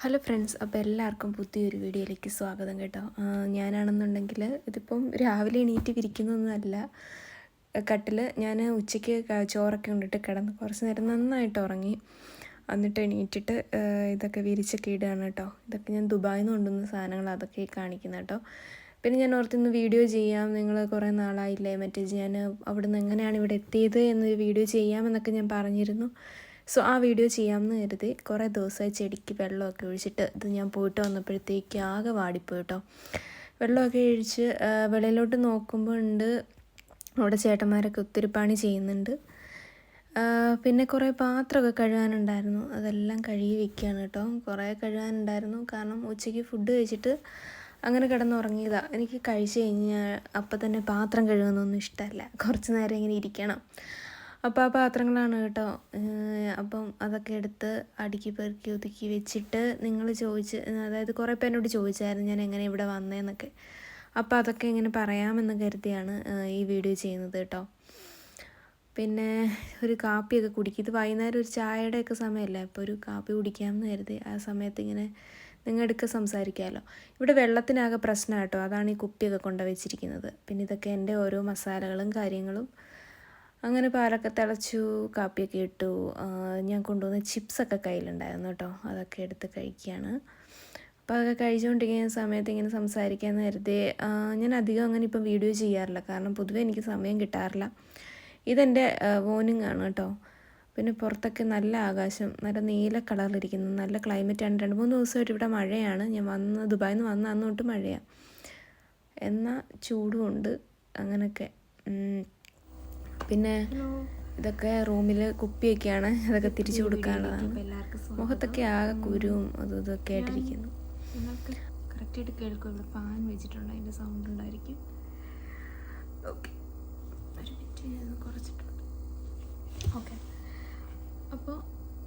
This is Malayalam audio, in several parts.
ഹലോ ഫ്രണ്ട്സ്, അപ്പോൾ എല്ലാവർക്കും പുതിയൊരു വീഡിയോയിലേക്ക് സ്വാഗതം കേട്ടോ. ഞാനാണെന്നുണ്ടെങ്കിൽ ഇതിപ്പം രാവിലെ എണീറ്റ് വിരിക്കുന്നൊന്നുമല്ല. കട്ടിൽ ഞാൻ ഉച്ചയ്ക്ക് ചോറൊക്കെ കൊണ്ടിട്ട് കിടന്ന് കുറച്ച് നേരം നന്നായിട്ട് ഉറങ്ങി. എന്നിട്ട് എണീറ്റിട്ട് ഇതൊക്കെ വിരിച്ചൊക്കെ ഇടുകയാണ് കേട്ടോ. ഇതൊക്കെ ഞാൻ ദുബായിൽ നിന്ന് കൊണ്ടുവന്ന സാധനങ്ങൾ, അതൊക്കെ കാണിക്കുന്നത് കേട്ടോ. പിന്നെ ഞാൻ ഓർത്തിന്ന് വീഡിയോ ചെയ്യാം, നിങ്ങൾ കുറേ നാളായില്ലേ മറ്റേ ഞാൻ അവിടുന്ന് എങ്ങനെയാണ് ഇവിടെ എത്തിയത് എന്നൊരു വീഡിയോ ചെയ്യാമെന്നൊക്കെ ഞാൻ പറഞ്ഞിരുന്നു. സോ ആ വീഡിയോ ചെയ്യാമെന്ന് കരുതി കുറേ ദിവസമായി ചെടിക്ക് വെള്ളമൊക്കെ ഒഴിച്ചിട്ട് ഇത് ഞാൻ പോയിട്ട് വന്നപ്പോഴത്തേക്ക് ആകെ വാടിപ്പോയി കേട്ടോ. വെള്ളമൊക്കെ ഒഴിച്ച് വെളിയിലോട്ട് നോക്കുമ്പോൾ ഉണ്ട് അവിടെ ചേട്ടന്മാരൊക്കെ ഒത്തിരി പണി ചെയ്യുന്നുണ്ട്. പിന്നെ കുറേ പാത്രമൊക്കെ കഴുകാനുണ്ടായിരുന്നു, അതെല്ലാം കഴുകി വെക്കുകയാണ് കേട്ടോ. കുറേ കഴുകാനുണ്ടായിരുന്നു, കാരണം ഉച്ചയ്ക്ക് ഫുഡ് കഴിച്ചിട്ട് അങ്ങനെ കിടന്നുറങ്ങിയതാണ്. എനിക്ക് കഴിച്ച് കഴിഞ്ഞാൽ അപ്പം തന്നെ പാത്രം കഴുകുന്നൊന്നും ഇഷ്ടമല്ല, കുറച്ച് നേരം ഇങ്ങനെ ഇരിക്കണം. അപ്പോൾ ആ പാത്രങ്ങളാണ് കേട്ടോ. അപ്പം അതൊക്കെ എടുത്ത് അടുക്കി പെറുക്കി ഒതുക്കി വെച്ചിട്ട് നിങ്ങൾ അതായത് കുറേ പേരോട് ചോദിച്ചായിരുന്നു ഞാൻ എങ്ങനെ ഇവിടെ വന്നതെന്നൊക്കെ. അപ്പോൾ അതൊക്കെ ഇങ്ങനെ പറയാമെന്ന് കരുതിയാണ് ഈ വീഡിയോ ചെയ്യുന്നത് കേട്ടോ. പിന്നെ ഒരു കാപ്പിയൊക്കെ കുടിക്കും. ഇത് വൈകുന്നേരം ഒരു ചായയുടെയൊക്കെ സമയമല്ലേ, അപ്പോൾ ഒരു കാപ്പി കുടിക്കാമെന്ന് കരുതി. ആ സമയത്ത് ഇങ്ങനെ നിങ്ങളെടുക്ക സംസാരിക്കാമല്ലോ. ഇവിടെ വെള്ളത്തിനാകെ പ്രശ്നം കേട്ടോ, അതാണ് ഈ കുപ്പിയൊക്കെ കൊണ്ടുവച്ചിരിക്കുന്നത്. പിന്നെ ഇതൊക്കെ എൻ്റെ ഓരോ മസാലകളും കാര്യങ്ങളും. അങ്ങനെ പാലൊക്കെ തിളച്ചു, കാപ്പിയൊക്കെ ഇട്ടു. ഞാൻ കൊണ്ടുവന്ന ചിപ്സൊക്കെ കയ്യിലുണ്ടായിരുന്നു കേട്ടോ, അതൊക്കെ എടുത്ത് കഴിക്കുകയാണ്. അപ്പോൾ അതൊക്കെ കഴിച്ചുകൊണ്ടിരിക്കുന്ന സമയത്ത് ഇങ്ങനെ സംസാരിക്കാമെന്ന് കരുതി. ഞാൻ അധികം അങ്ങനെ ഇപ്പം വീഡിയോ ചെയ്യാറില്ല, കാരണം പൊതുവേ എനിക്ക് സമയം കിട്ടാറില്ല. ഇതെൻ്റെ മോർണിംഗ് ആണ് കേട്ടോ. പിന്നെ പുറത്തൊക്കെ നല്ല ആകാശം, നല്ല നീല കളറിലിരിക്കുന്നു, നല്ല ക്ലൈമറ്റാണ്. 2-3 ദിവസമായിട്ട് ഇവിടെ മഴയാണ്. ഞാൻ ദുബായിൽ നിന്ന് വന്ന അന്ന് തൊട്ട് മഴയാണ്, എന്നാൽ ചൂടുമുണ്ട്. അങ്ങനെയൊക്കെ. പിന്നെ ഇതൊക്കെ റൂമിൽ കുപ്പിയൊക്കെയാണ്, അതൊക്കെ തിരിച്ചു കൊടുക്കാനുള്ളതാണ്. മുഖത്തൊക്കെ ആകെ കുരുവും അതും ഇതൊക്കെ ആയിട്ടിരിക്കുന്നു. നിങ്ങൾക്ക് കറക്റ്റായിട്ട് കേൾക്കും, ഇവിടെ ഫാൻ വെച്ചിട്ടുണ്ട്, അതിൻ്റെ സൗണ്ട് ഉണ്ടായിരിക്കും. ഓക്കെ, ഒരു മിനിറ്റ് ഞാൻ കുറച്ചിട്ടുണ്ട്. ഓക്കെ, അപ്പോൾ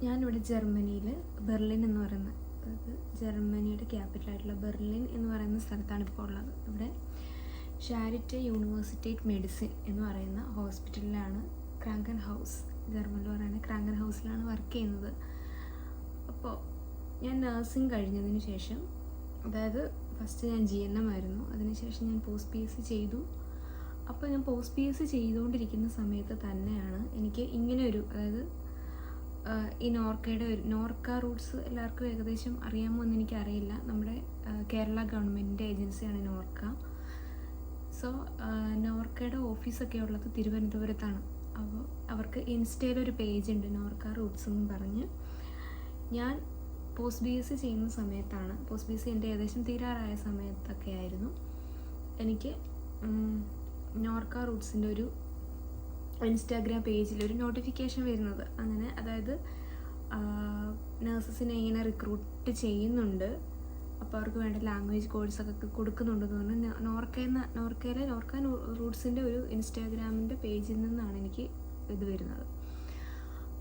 ഞാനിവിടെ ജർമ്മനിയിൽ ബെർലിൻ എന്ന് പറയുന്ന, അതായത് ജർമ്മനിയുടെ ക്യാപിറ്റലായിട്ടുള്ള ബെർലിൻ എന്ന് പറയുന്ന സ്ഥലത്താണ് ഇപ്പോൾ ഉള്ളത്. ഇവിടെ ഷാരിറ്റ യൂണിവേഴ്സിറ്റേറ്റ് മെഡിസിൻ എന്ന് പറയുന്ന ഹോസ്പിറ്റലിലാണ്, ക്രാങ്കൻ ഹൗസ്, ജർമ്മനിൽ പറയുന്ന ക്രാങ്കൻ ഹൗസിലാണ് വർക്ക് ചെയ്യുന്നത്. അപ്പോൾ ഞാൻ നഴ്സിംഗ് കഴിഞ്ഞതിന് ശേഷം, അതായത് ഫസ്റ്റ് ഞാൻ GNM ആയിരുന്നു, അതിനുശേഷം ഞാൻ പോസ്റ്റ് PSc ചെയ്തു. അപ്പോൾ ഞാൻ പോസ്റ്റ് PSc ചെയ്തുകൊണ്ടിരിക്കുന്ന സമയത്ത് തന്നെയാണ് എനിക്ക് ഇങ്ങനെ ഒരു, അതായത് ഈ നോർക്ക റൂട്ട്സ് എല്ലാവർക്കും ഏകദേശം അറിയാമോ എന്ന് എനിക്കറിയില്ല. നമ്മുടെ കേരള ഗവൺമെൻറ്റിൻ്റെ ഏജൻസിയാണ് നോർക്ക. സോ നോർക്കയുടെ ഓഫീസൊക്കെ ഉള്ളത് തിരുവനന്തപുരത്താണ്. അപ്പോൾ അവർക്ക് ഇൻസ്റ്റയിലൊരു പേജുണ്ട്, നോർക്ക റൂട്ട്സ് എന്ന് പറഞ്ഞ്. ഞാൻ പോസ്റ്റ് PSc ചെയ്യുന്ന സമയത്താണ്, പോസ്റ്റ് PSc എൻ്റെ ഏകദേശം തീരാറായ സമയത്തൊക്കെ ആയിരുന്നു എനിക്ക് നോർക്ക റൂട്ട്സിൻ്റെ ഒരു ഇൻസ്റ്റാഗ്രാം പേജിലൊരു നോട്ടിഫിക്കേഷൻ വരുന്നത്. അങ്ങനെ, അതായത് നഴ്സസിനെ ഇങ്ങനെ റിക്രൂട്ട് ചെയ്യുന്നുണ്ട്, അപ്പോൾ അവർക്ക് വേണ്ട ലാംഗ്വേജ് കോഴ്സൊക്കെ കൊടുക്കുന്നുണ്ടെന്ന് പറഞ്ഞ് നോർക്കയിലെ നോർക്ക റൂട്ട്സിൻ്റെ ഒരു ഇൻസ്റ്റാഗ്രാമിൻ്റെ പേജിൽ നിന്നാണ് എനിക്ക് ഇത് വരുന്നത്.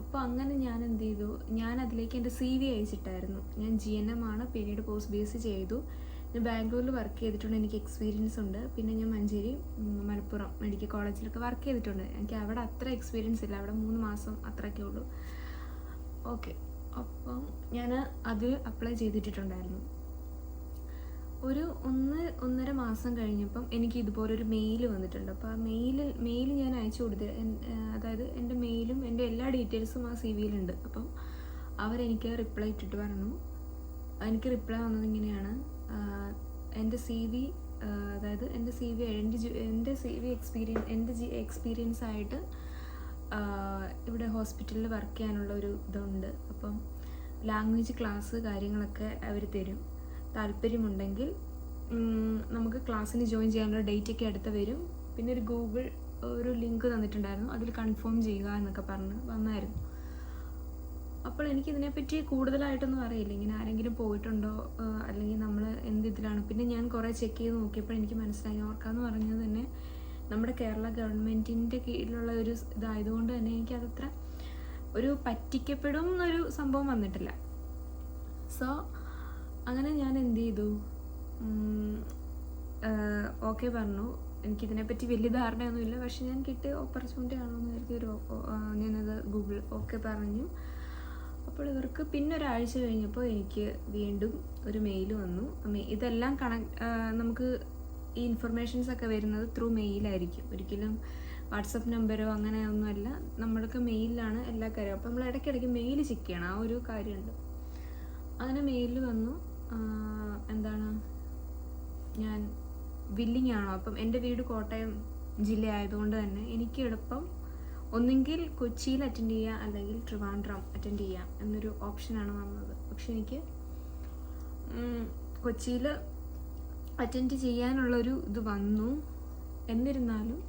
അപ്പോൾ അങ്ങനെ ഞാൻ എന്ത് ചെയ്തു, ഞാൻ അതിലേക്ക് എൻ്റെ CV അയച്ചിട്ടായിരുന്നു. ഞാൻ GNM ആണ്, പിന്നീട് പോസ്റ്റ് PSc ചെയ്തു. ഞാൻ ബാംഗ്ലൂരിൽ വർക്ക് ചെയ്തിട്ടുണ്ട്, എനിക്ക് എക്സ്പീരിയൻസ് ഉണ്ട്. പിന്നെ ഞാൻ മഞ്ചേരി, മലപ്പുറം മെഡിക്കൽ കോളേജിലൊക്കെ വർക്ക് ചെയ്തിട്ടുണ്ട്. എനിക്ക് അവിടെ അത്ര എക്സ്പീരിയൻസ് ഇല്ല, അവിടെ 3 മാസം അത്രയൊക്കെ ഉള്ളൂ. ഓക്കെ, അപ്പം ഞാൻ അത് അപ്ലൈ ചെയ്തിട്ടുണ്ടായിരുന്നു. ഒരു 1-1.5 മാസം കഴിഞ്ഞപ്പം എനിക്ക് ഇതുപോലൊരു മെയിൽ വന്നിട്ടുണ്ട്. അപ്പോൾ ആ മെയിൽ ഞാൻ അയച്ചു കൊടുത്ത്, അതായത് എൻ്റെ മെയിലും എൻ്റെ എല്ലാ ഡീറ്റെയിൽസും ആ CVയിലുണ്ട്. അപ്പം അവരെനിക്ക് റിപ്ലൈ ഇട്ടിട്ട് പറഞ്ഞു, എനിക്ക് റിപ്ലൈ വന്നത് ഇങ്ങനെയാണ്, എൻ്റെ CV, അതായത് എൻ്റെ CV എക്സ്പീരിയൻസ് ആയിട്ട് ഇവിടെ ഹോസ്പിറ്റലിൽ വർക്ക് ചെയ്യാനുള്ള ഒരു ഇതുണ്ട്. അപ്പം ലാംഗ്വേജ് ക്ലാസ് കാര്യങ്ങളൊക്കെ അവർ തരും. താല്പര്യമുണ്ടെങ്കിൽ നമുക്ക് ക്ലാസ്സിന് ജോയിൻ ചെയ്യാനുള്ള ഡേറ്റൊക്കെ അടുത്ത് വരും. പിന്നെ ഒരു ഗൂഗിൾ ഒരു ലിങ്ക് തന്നിട്ടുണ്ടായിരുന്നു, അതിൽ കൺഫേം ചെയ്യുക എന്നൊക്കെ പറഞ്ഞ് വന്നായിരുന്നു. അപ്പോൾ എനിക്കിതിനെപ്പറ്റി കൂടുതലായിട്ടൊന്നും അറിയില്ല, ഇങ്ങനെ ആരെങ്കിലും പോയിട്ടുണ്ടോ അല്ലെങ്കിൽ നമ്മൾ ഇതിലാണ്. പിന്നെ ഞാൻ കുറേ ചെക്ക് ചെയ്ത് നോക്കിയപ്പോൾ എനിക്ക് മനസ്സിലായി, നോർക്കാന്ന് പറഞ്ഞത് തന്നെ നമ്മുടെ കേരള ഗവൺമെൻറ്റിൻ്റെ കീഴിലുള്ള ഒരു ഇതായതുകൊണ്ട് തന്നെ എനിക്കതത്ര ഒരു പറ്റിക്കപ്പെടും എന്നൊരു സംഭവം വന്നിട്ടില്ല. സോ അങ്ങനെ ഞാൻ എന്ത് ചെയ്തു, ഓക്കെ പറഞ്ഞു. എനിക്കിതിനെപ്പറ്റി വലിയ ധാരണയൊന്നുമില്ല, പക്ഷെ ഞാൻ കിട്ടിയ ഓപ്പർച്യൂണിറ്റി ആണോ എന്ന് കരുതി ഞാനത് ഗൂഗിൾ ഓക്കെ പറഞ്ഞു. അപ്പോൾ ഇവർക്ക് പിന്നെ ഒരാഴ്ച കഴിഞ്ഞപ്പോൾ എനിക്ക് വീണ്ടും ഒരു മെയിൽ വന്നു. ഇതെല്ലാം നമുക്ക് ഈ ഇൻഫർമേഷൻസൊക്കെ വരുന്നത് ത്രൂ മെയിലായിരിക്കും, ഒരിക്കലും വാട്സപ്പ് നമ്പരോ അങ്ങനെ ഒന്നുമല്ല, നമ്മൾക്ക് മെയിലാണ് എല്ലാ കാര്യവും. അപ്പോൾ നമ്മൾ ഇടയ്ക്കിടയ്ക്ക് മെയിൽ ചെക്ക് ചെയ്യണം, ആ ഒരു കാര്യമുണ്ട്. അങ്ങനെ മെയിൽ വന്നു, എന്താണ് ഞാൻ വില്ലിങ് ആണോ, അപ്പം എൻ്റെ വീട് കോട്ടയം ജില്ല ആയതുകൊണ്ട് തന്നെ എനിക്ക് എളുപ്പം ഒന്നെങ്കിൽ കൊച്ചിയിൽ അറ്റൻഡ് ചെയ്യാം അല്ലെങ്കിൽ ട്രിവാൻഡ്രം അറ്റൻഡ് ചെയ്യാം എന്നൊരു ഓപ്ഷനാണ് വന്നത്. പക്ഷെ എനിക്ക് കൊച്ചിയിൽ അറ്റൻഡ് ചെയ്യാനുള്ളൊരു ഇത് വന്നു. എന്നിരുന്നാലും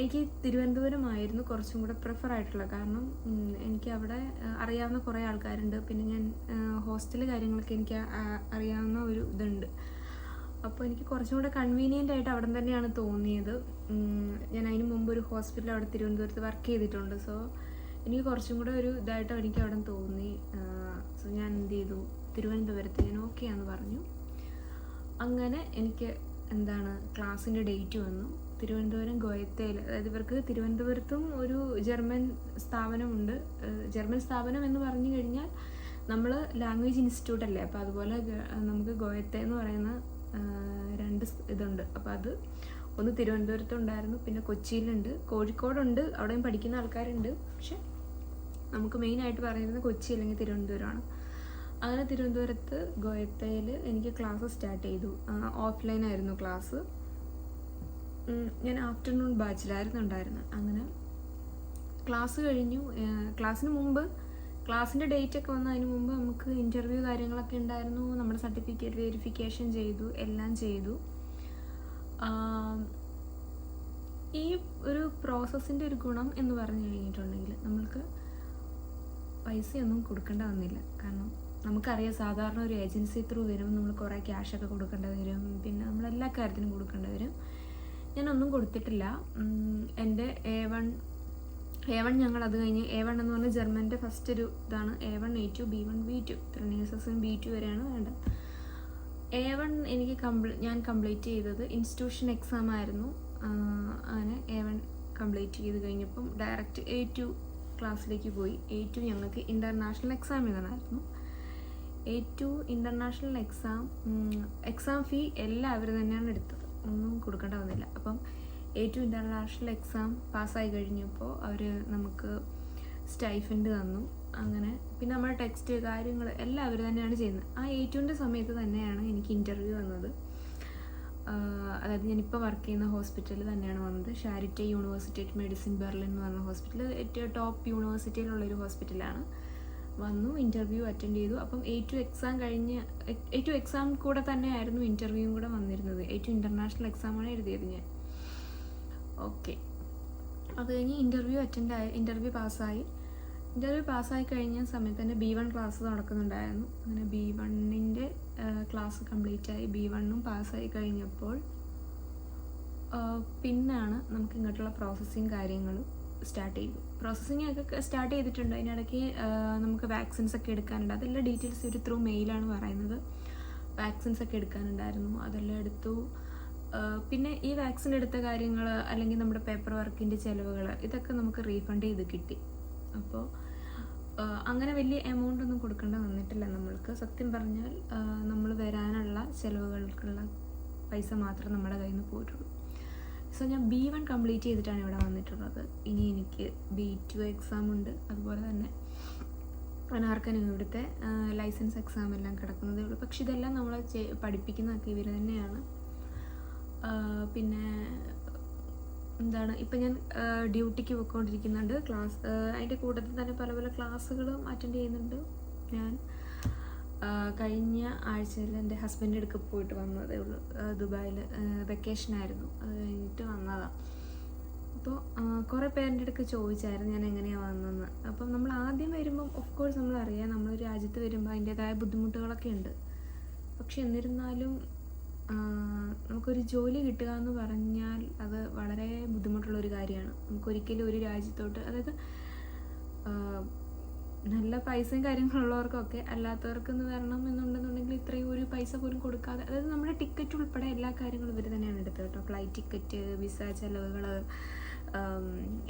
എനിക്ക് തിരുവനന്തപുരമായിരുന്നു കുറച്ചും കൂടെ പ്രിഫർ ആയിട്ടുള്ളത്. കാരണം എനിക്ക് അവിടെ അറിയാവുന്ന കുറേ ആൾക്കാരുണ്ട്, പിന്നെ ഞാൻ ഹോസ്റ്റൽ കാര്യങ്ങളൊക്കെ എനിക്ക് അറിയാവുന്ന ഒരു ഇതുണ്ട്. അപ്പോൾ എനിക്ക് കുറച്ചും കൂടെ കൺവീനിയൻ്റ് ആയിട്ട് അവിടെ തന്നെയാണ് തോന്നിയത്. ഞാൻ അതിന് മുമ്പ് ഒരു ഹോസ്പിറ്റൽ അവിടെ തിരുവനന്തപുരത്ത് വർക്ക് ചെയ്തിട്ടുണ്ട്. സോ എനിക്ക് കുറച്ചും കൂടെ ഒരു ഇതായിട്ട് എനിക്ക് അവിടെ തോന്നി. സോ ഞാൻ എന്ത് ചെയ്തു, തിരുവനന്തപുരത്ത് ഞാൻ ഓക്കെ ആണെന്ന് പറഞ്ഞു. അങ്ങനെ എനിക്ക് ക്ലാസ്സിൻ്റെ ഡേറ്റ് വന്നു. തിരുവനന്തപുരം ഗോയത്തയിൽ, അതായത് ഇവർക്ക് തിരുവനന്തപുരത്തും ഒരു ജർമ്മൻ സ്ഥാപനമുണ്ട്. ജർമ്മൻ സ്ഥാപനം എന്ന് പറഞ്ഞു കഴിഞ്ഞാൽ നമ്മൾ ലാംഗ്വേജ് ഇൻസ്റ്റിറ്റ്യൂട്ട് അല്ലേ, അപ്പോൾ അതുപോലെ നമുക്ക് ഗോയത്ത എന്ന് പറയുന്ന 2 ഇതുണ്ട്. അപ്പോൾ അത് ഒന്ന് തിരുവനന്തപുരത്തുണ്ടായിരുന്നു, പിന്നെ കൊച്ചിയിലുണ്ട്, കോഴിക്കോടുണ്ട്, അവിടെയും പഠിക്കുന്ന ആൾക്കാരുണ്ട്. പക്ഷെ നമുക്ക് മെയിനായിട്ട് പറയുന്നത് കൊച്ചി അല്ലെങ്കിൽ തിരുവനന്തപുരമാണ്. അങ്ങനെ തിരുവനന്തപുരത്ത് ഗോയത്തയിൽ എനിക്ക് ക്ലാസ് സ്റ്റാർട്ട് ചെയ്തു. ഓഫ്ലൈൻ ആയിരുന്നു ക്ലാസ്. ഞാൻ ആഫ്റ്റർനൂൺ ബാച്ചിലായിരുന്നു ഉണ്ടായിരുന്നത്. അങ്ങനെ ക്ലാസ് കഴിഞ്ഞു. ക്ലാസ്സിന് മുമ്പ്, ക്ലാസ്സിൻ്റെ ഡേറ്റ് ഒക്കെ വന്നതിന് മുമ്പ് നമുക്ക് ഇൻ്റർവ്യൂ കാര്യങ്ങളൊക്കെ ഉണ്ടായിരുന്നു. നമ്മുടെ സർട്ടിഫിക്കറ്റ് വെരിഫിക്കേഷൻ ചെയ്തു, എല്ലാം ചെയ്തു. ഈ ഒരു പ്രോസസ്സിൻ്റെ ഒരു ഗുണം എന്ന് പറഞ്ഞു കഴിഞ്ഞിട്ടുണ്ടെങ്കിൽ നമ്മൾക്ക് പൈസയൊന്നും കൊടുക്കേണ്ട വന്നില്ല. കാരണം നമുക്കറിയാം സാധാരണ ഒരു ഏജൻസി ത്രൂ വരുമ്പോൾ നമ്മൾ കുറേ ക്യാഷൊക്കെ കൊടുക്കേണ്ടി വരും, പിന്നെ നമ്മളെല്ലാ കാര്യത്തിനും കൊടുക്കേണ്ടി വരും. ഞാനൊന്നും കൊടുത്തിട്ടില്ല. എൻ്റെ A1 ഞങ്ങൾ അത് കഴിഞ്ഞ്, A1 എന്ന് പറഞ്ഞാൽ ജർമ്മൻ്റെ ഫസ്റ്റ് ഒരു ഇതാണ്. A1 A2 B1 B2 നേഴ്സസും B2 വരെയാണ് വേണ്ടത്. A1 ഞാൻ കംപ്ലീറ്റ് ചെയ്തത് ഇൻസ്റ്റിറ്റ്യൂഷൻ എക്സാം ആയിരുന്നു. അങ്ങനെ A1 കംപ്ലീറ്റ് ചെയ്ത് കഴിഞ്ഞപ്പം ഡയറക്റ്റ് A2 ക്ലാസ്സിലേക്ക് പോയി. A2 ഞങ്ങൾക്ക് ഇൻ്റർനാഷണൽ എക്സാം എഴുതണമായിരുന്നു. A2 ഇൻ്റർനാഷണൽ എക്സാം ഫീ എല്ലാം അവർ തന്നെയാണ് എടുത്തത്, ഒന്നും കൊടുക്കേണ്ട വന്നില്ല. അപ്പം A2 ഇൻ്റർനാഷണൽ എക്സാം പാസ്സായി കഴിഞ്ഞപ്പോൾ അവർ നമുക്ക് സ്റ്റൈഫൻഡ് തന്നു. അങ്ങനെ പിന്നെ നമ്മുടെ ടെക്സ്റ്റ് കാര്യങ്ങൾ എല്ലാം അവർ തന്നെയാണ് ചെയ്യുന്നത്. ആ A2ൻ്റെ സമയത്ത് തന്നെയാണ് എനിക്ക് ഇൻ്റർവ്യൂ വന്നത്. അതായത് ഞാനിപ്പോൾ വർക്ക് ചെയ്യുന്ന ഹോസ്പിറ്റലിൽ തന്നെയാണ് വന്നത്. ഷാരിറ്റേ യൂണിവേഴ്സിറ്റി മെഡിസിൻ ബെർലിൻ എന്ന് പറഞ്ഞ ഹോസ്പിറ്റൽ, ഏറ്റവും ടോപ്പ് യൂണിവേഴ്സിറ്റിയിലുള്ളൊരു ഹോസ്പിറ്റലാണ്. വന്നു, ഇൻ്റർവ്യൂ അറ്റൻഡ് ചെയ്തു. അപ്പം A2 എക്സാം കഴിഞ്ഞ്, A2 എക്സാം കൂടെ തന്നെയായിരുന്നു ഇൻ്റർവ്യൂവും കൂടെ വന്നിരുന്നത്. A2 ഇൻ്റർനാഷണൽ എക്സാമാണ് എഴുതിയത് ഞാൻ. ഓക്കെ, അത് കഴിഞ്ഞ് ഇൻ്റർവ്യൂ പാസ്സായി കഴിഞ്ഞ സമയത്ത് തന്നെ B1 ക്ലാസ് നടക്കുന്നുണ്ടായിരുന്നു. അങ്ങനെ B1ൻ്റെ ക്ലാസ് കംപ്ലീറ്റ് ആയി. B1ഉം പാസ്സായി കഴിഞ്ഞപ്പോൾ പിന്നാണ് നമുക്ക് ഇങ്ങോട്ടുള്ള പ്രോസസ്സിങ് കാര്യങ്ങളും സ്റ്റാർട്ട് ചെയ്തു. പ്രോസസ്സിങ് ഒക്കെ സ്റ്റാർട്ട് ചെയ്തിട്ടുണ്ട്. അതിനിടയ്ക്ക് നമുക്ക് വാക്സിൻസ് ഒക്കെ എടുക്കാനുണ്ട്. അതെല്ലാം ഡീറ്റെയിൽസ് ഒരു ത്രൂ മെയിലാണ് പറയുന്നത്. വാക്സിൻസ് ഒക്കെ എടുക്കാനുണ്ടായിരുന്നു, അതെല്ലാം എടുത്തു. പിന്നെ ഈ വാക്സിൻ എടുത്ത കാര്യങ്ങൾ അല്ലെങ്കിൽ നമ്മുടെ പേപ്പർ വർക്കിൻ്റെ ചിലവുകൾ ഇതൊക്കെ നമുക്ക് റീഫണ്ട് ചെയ്ത് കിട്ടി. അപ്പോൾ അങ്ങനെ വലിയ എമൗണ്ട് ഒന്നും കൊടുക്കേണ്ട വന്നിട്ടില്ല നമ്മൾക്ക്. സത്യം പറഞ്ഞാൽ നമ്മൾ വരാനുള്ള ചിലവുകൾക്കുള്ള പൈസ മാത്രം നമ്മുടെ കയ്യിൽ നിന്ന് പോയിട്ടുള്ളൂ. സോ ഞാൻ B1 കംപ്ലീറ്റ് ചെയ്തിട്ടാണ് ഇവിടെ വന്നിട്ടുള്ളത്. ഇനി എനിക്ക് B2 എക്സാം ഉണ്ട്. അതുപോലെ തന്നെ അനാർക്കനും ഇവിടുത്തെ ലൈസൻസ് എക്സാം എല്ലാം കിടക്കുന്നതേ ഉള്ളൂ. പക്ഷെ ഇതെല്ലാം നമ്മളെ പഠിപ്പിക്കുന്നതൊക്കെ ഇവർ തന്നെയാണ്. പിന്നെ ഇപ്പം ഞാൻ ഡ്യൂട്ടിക്ക് പോയിക്കൊണ്ടിരിക്കുന്നുണ്ട്. അതിൻ്റെ കൂട്ടത്തിൽ തന്നെ പല പല ക്ലാസ്സുകളും അറ്റൻഡ് ചെയ്യുന്നുണ്ട്. ഞാൻ കഴിഞ്ഞ ആഴ്ചയിൽ എൻ്റെ ഹസ്ബൻഡിൻ്റെ അടുക്ക് പോയിട്ട് വന്നതേ ഉള്ളൂ. ദുബായിൽ വെക്കേഷനായിരുന്നു, അത് കഴിഞ്ഞിട്ട് വന്നതാണ്. അപ്പോൾ കുറേ പേരുടെ അടുക്ക് ചോദിച്ചായിരുന്നു ഞാൻ എങ്ങനെയാണ് വന്നതെന്ന്. അപ്പം നമ്മൾ ആദ്യം വരുമ്പം ഓഫ് കോഴ്സ് നമ്മളറിയാം, നമ്മൾ രാജ്യത്ത് വരുമ്പോൾ അതിൻ്റേതായ ബുദ്ധിമുട്ടുകളൊക്കെ ഉണ്ട്. പക്ഷെ എന്നിരുന്നാലും നമുക്കൊരു ജോലി കിട്ടുക എന്ന് പറഞ്ഞാൽ അത് വളരെ ബുദ്ധിമുട്ടുള്ളൊരു കാര്യമാണ്. നമുക്കൊരിക്കലും ഒരു രാജ്യത്തോട്ട്, അതായത് നല്ല പൈസയും കാര്യങ്ങളുള്ളവർക്കൊക്കെ, അല്ലാത്തവർക്കെന്ന് വരണം എന്നുണ്ടെന്നുണ്ടെങ്കിൽ ഇത്രയും ഒരു പൈസ പോലും കൊടുക്കാതെ, അതായത് നമ്മുടെ ടിക്കറ്റ് ഉൾപ്പെടെ എല്ലാ കാര്യങ്ങളും ഇവർ തന്നെയാണ് എടുത്തത് കേട്ടോ. ഫ്ലൈറ്റ് ടിക്കറ്റ്, വിസ ചിലവുകൾ,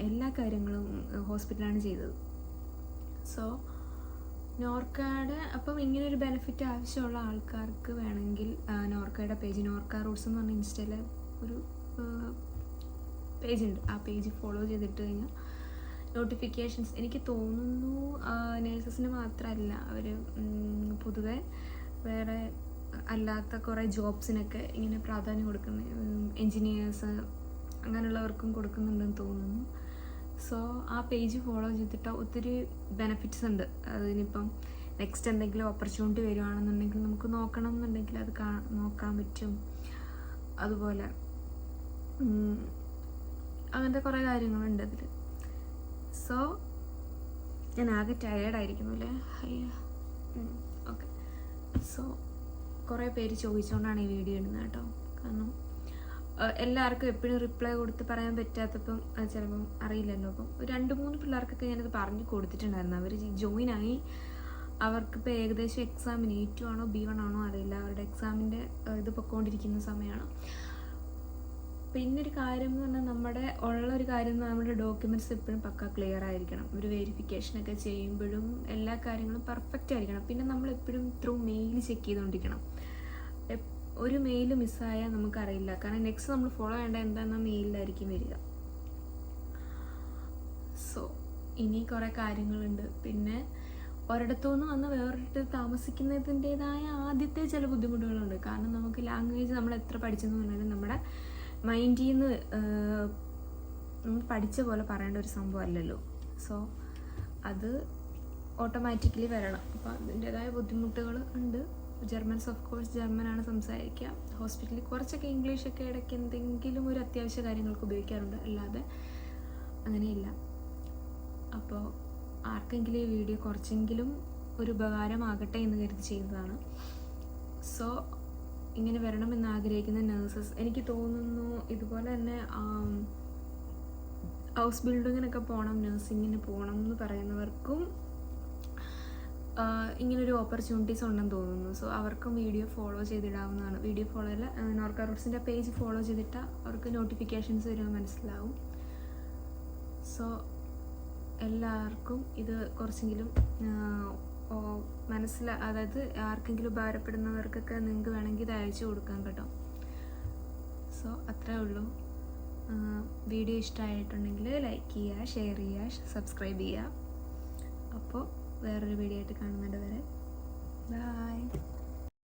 എല്ലാ കാര്യങ്ങളും ഹോസ്പിറ്റലാണ് ചെയ്തത്. സോ നോർക്കയുടെ അപ്പം ഇങ്ങനൊരു ബെനിഫിറ്റ് ആവശ്യമുള്ള ആൾക്കാർക്ക് വേണമെങ്കിൽ നോർക്കയുടെ പേജ് നോർക്ക റൂട്ട്സ് എന്ന് പറഞ്ഞ ഇൻസ്റ്റയിൽ ഒരു പേജുണ്ട്. ആ പേജ് ഫോളോ ചെയ്തിട്ട് കഴിഞ്ഞാൽ നോട്ടിഫിക്കേഷൻസ് എനിക്ക് തോന്നുന്നു നേഴ്സസിന് മാത്രമല്ല, അവർ പൊതുവെ വേറെ അല്ലാത്ത കുറേ ജോബ്സിനൊക്കെ ഇങ്ങനെ പ്രാധാന്യം കൊടുക്കുന്ന എൻജിനീയേഴ്സ് അങ്ങനെയുള്ളവർക്കും കൊടുക്കുന്നുണ്ടെന്ന് തോന്നുന്നു. സോ ആ പേജ് ഫോളോ ചെയ്തിട്ട് ഒത്തിരി ബെനിഫിറ്റ്സ് ഉണ്ട്. അതിനിപ്പം നെക്സ്റ്റ് എന്തെങ്കിലും ഓപ്പർച്യൂണിറ്റി വരുവാണെന്നുണ്ടെങ്കിൽ നമുക്ക് നോക്കണം എന്നുണ്ടെങ്കിൽ അത് നോക്കാൻ പറ്റും. അതുപോലെ അങ്ങനത്തെ കുറേ കാര്യങ്ങളുണ്ട് അതിൽ. സോ ഞാൻ ആകെ ടയേർഡായിരിക്കുന്നു അല്ലേ? ഓക്കെ. സോ കുറേ പേര് ചോദിച്ചുകൊണ്ടാണ് ഈ വീഡിയോ ഇടുന്നത് കേട്ടോ. കാരണം എല്ലാവർക്കും എപ്പോഴും റിപ്ലൈ കൊടുത്ത് പറയാൻ പറ്റാത്തപ്പം ചിലപ്പം അറിയില്ലല്ലോ. അപ്പം 2-3 പിള്ളേർക്കൊക്കെ ഞാനത് പറഞ്ഞു കൊടുത്തിട്ടുണ്ടായിരുന്നു. അവർ ജോയിനായി. അവർക്കിപ്പോൾ ഏകദേശം എക്സാമിന് A2 ആണോ B1 ആണോ അറിയില്ല, അവരുടെ എക്സാമിൻ്റെ ഇത് പൊയ്ക്കൊണ്ടിരിക്കുന്ന സമയമാണ്. പിന്നൊരു കാര്യം എന്ന് പറഞ്ഞാൽ ഉള്ളൊരു കാര്യം നമ്മുടെ ഡോക്യുമെൻറ്റ്സ് എപ്പോഴും പക്ക ക്ലിയർ ആയിരിക്കണം. ഒരു വെരിഫിക്കേഷനൊക്കെ ചെയ്യുമ്പോഴും എല്ലാ കാര്യങ്ങളും പെർഫെക്റ്റ് ആയിരിക്കണം. പിന്നെ നമ്മളെപ്പോഴും ത്രൂ മെയിൽ ചെക്ക് ചെയ്തുകൊണ്ടിരിക്കണം. ഒരു മെയിൽ മിസ്സായാൽ നമുക്കറിയില്ല. കാരണം നെക്സ്റ്റ് നമ്മൾ ഫോളോ ചെയ്യേണ്ട എന്താണെന്ന മെയിലായിരിക്കും വരിക. സോ ഇനി കുറേ കാര്യങ്ങളുണ്ട്. പിന്നെ ഒരിടത്തുനിന്ന് വന്ന് വേറൊരിടത്ത് താമസിക്കുന്നതിൻ്റെതായ ആദ്യത്തെ ചില ബുദ്ധിമുട്ടുകളുണ്ട്. കാരണം നമുക്ക് ലാംഗ്വേജ് നമ്മൾ എത്ര പഠിച്ചെന്ന് പറഞ്ഞാലും നമ്മുടെ മൈൻഡിൽ നിന്ന് നമ്മൾ പഠിച്ച പോലെ പറയേണ്ട ഒരു സംഭവം അല്ലല്ലോ. സോ അത് ഓട്ടോമാറ്റിക്കലി വരണം. അപ്പോൾ അതിൻ്റെതായ ബുദ്ധിമുട്ടുകൾ ഉണ്ട്. ജർമ്മൻസ് ഓഫ് കോഴ്സ് ജർമ്മനാണ് സംസാരിക്കുക. ഹോസ്പിറ്റലിൽ കുറച്ചൊക്കെ ഇംഗ്ലീഷൊക്കെ ഇടയ്ക്ക് എന്തെങ്കിലും ഒരു അത്യാവശ്യ കാര്യങ്ങൾക്ക് ഉപയോഗിക്കാറുണ്ട്, അല്ലാതെ അങ്ങനെയില്ല. അപ്പോൾ ആർക്കെങ്കിലും ഈ വീഡിയോ കുറച്ചെങ്കിലും ഒരു ഉപകാരമാകട്ടെ എന്ന് കരുതി ചെയ്യുന്നതാണ്. സോ ഇങ്ങനെ വരണമെന്ന് ആഗ്രഹിക്കുന്ന നഴ്സസ്, എനിക്ക് തോന്നുന്നു ഇതുപോലെ തന്നെ ഹൗസ് ബിൽഡിങ്ങിനൊക്കെ പോകണം, നഴ്സിങ്ങിന് പോകണം എന്ന് പറയുന്നവർക്കും ഇങ്ങനൊരു ഓപ്പർച്യൂണിറ്റീസ് ഉണ്ടെന്ന് തോന്നുന്നു. സോ അവർക്കും വീഡിയോ ഫോളോ ചെയ്തിടാവുന്നതാണ്. വീഡിയോ ഫോളോ അല്ല, നോർക്ക റൂട്ട്സിൻ്റെ പേജ് ഫോളോ ചെയ്തിട്ടാൽ അവർക്ക് നോട്ടിഫിക്കേഷൻസ് വരുമ്പോൾ മനസ്സിലാവും. സോ എല്ലാവർക്കും ഇത് കുറച്ചെങ്കിലും അതായത് ആർക്കെങ്കിലും ഉപകാരപ്പെടുന്നവർക്കൊക്കെ നിങ്ങൾക്ക് വേണമെങ്കിൽ ഇത് അയച്ചു കൊടുക്കാം കേട്ടോ. സോ അത്രേ ഉള്ളൂ. വീഡിയോ ഇഷ്ടമായിട്ടുണ്ടെങ്കിൽ ലൈക്ക് ചെയ്യുക, ഷെയർ ചെയ്യുക, സബ്സ്ക്രൈബ് ചെയ്യുക. അപ്പോൾ വേറൊരു വീഡിയോ ആയിട്ട് കാണുന്നത് വരെ ബൈ.